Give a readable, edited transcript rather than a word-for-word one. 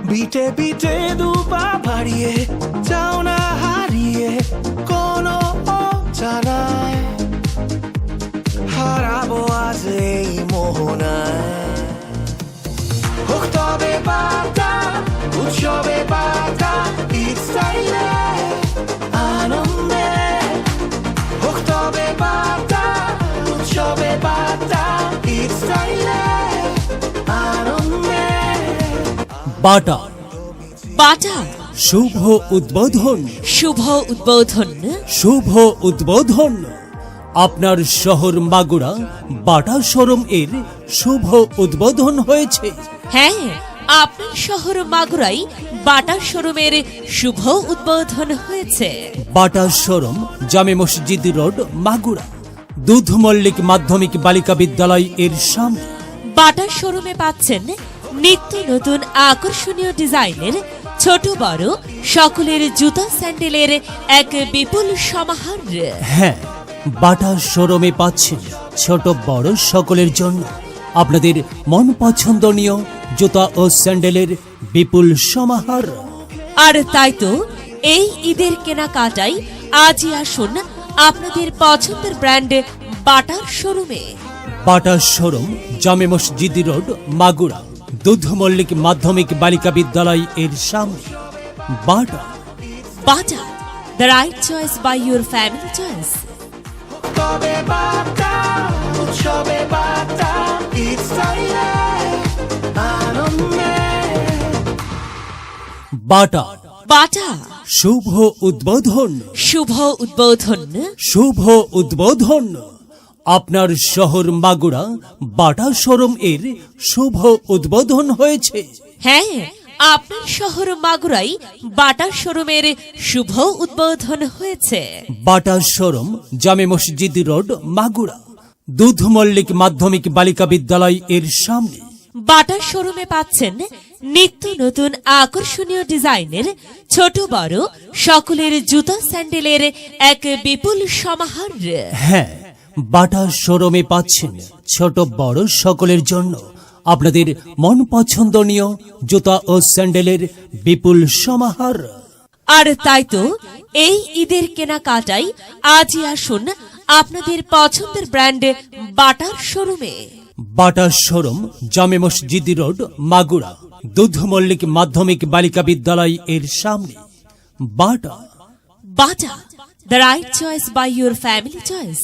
বিটে বিটে দুপা বাড়িয়ে যাও না হারিয়ে কোনো অজানায় হারাবো আজ এই মোহনায় হোক তবে বার্তা উৎসবে বার্তা ইচ্ছাইলে আনন্দে হোক তবে বার্তা উৎসবে বার্তা ইচ্ছাইলে আনন্দে বাটা বাটা শুভ উদ্বোধন শুভ উদ্বোধন শুভ উদ্বোধন আপনার শহর মাগুরা বাটা শোরুম এর শুভ উদ্বোধন হয়েছে। হ্যাঁ, আপনার শহর মাগুরাই বাটা শোরুমের শুভ উদ্বোধন হয়েছে। বাটা শোরুম জামে মসজিদ রোড মাগুরা দুধ মল্লিক মাধ্যমিক বালিকা বিদ্যালয় এর সামনে। বাটা শোরুমে পাচ্ছেন নিত্য নতুন আকর্ষণীয় ডিজাইনের ছোট বড় সকলের জুতা স্যান্ডেলের এক বিপুল সমাহার। হ্যাঁ, বাটা শোরুমে পাচ্ছেন ছোট বড় সকলের জন্য আপনাদের মন পছন্দনীয় জুতা ও স্যান্ডেলের বিপুল সমাহার। আর তাই তো এই ঈদের কেনাকাটাই আজই আসুন আপনাদের পছন্দের ব্র্যান্ড বাটার শোরুমে। বাটা শোরুম জামে মসজিদ রোড মাগুরা দুধ মল্লিক মাধ্যমিক বালিকা বিদ্যালয় এর সামনে। Bata Bata, the right choice by your family choice. তবে বার্তা উৎসবে বার্তা ইচ্ছাইলে আনন্দে বাটা বাটা শুভ উদ্বোধন শুভ উদ্বোধন শুভ উদ্বোধন আপনার শহর মাগুরা বাটা শোরুম এর শুভ উদ্বোধন হয়েছে। হ্যাঁ, আপনার শহর মাগুরাই বাটা শোরুমের শুভ উদ্বোধন হয়েছে। বাটা শোরুম জামে মসজিদ রোড মাগুরা দুধ মল্লিক মাধ্যমিক বালিকা বিদ্যালয় এর সামনে। বাটা শোরুমে পাচ্ছেন নিত্য নতুন আকর্ষণীয় ডিজাইনের ছোট বড় সকলের জুতা স্যান্ডেলের এক বিপুল সমাহার। হ্যাঁ, বাটা শোরুমে পাচ্ছেন ছোট বড় সকলের জন্য আপনাদের মন পছন্দনীয় জুতা ও স্যান্ডেলের বিপুল সমাহার। আর তাই তো এই ঈদের কেনাকাটাই আজই আসুন আপনাদের পছন্দের ব্র্যান্ড বাটার শোরুমে। বাটা শোরুম জামে মসজিদ রোড মাগুরা দুধ মল্লিক মাধ্যমিক বালিকা বিদ্যালয় এর সামনে। Bata Bata, the right choice by your family choice.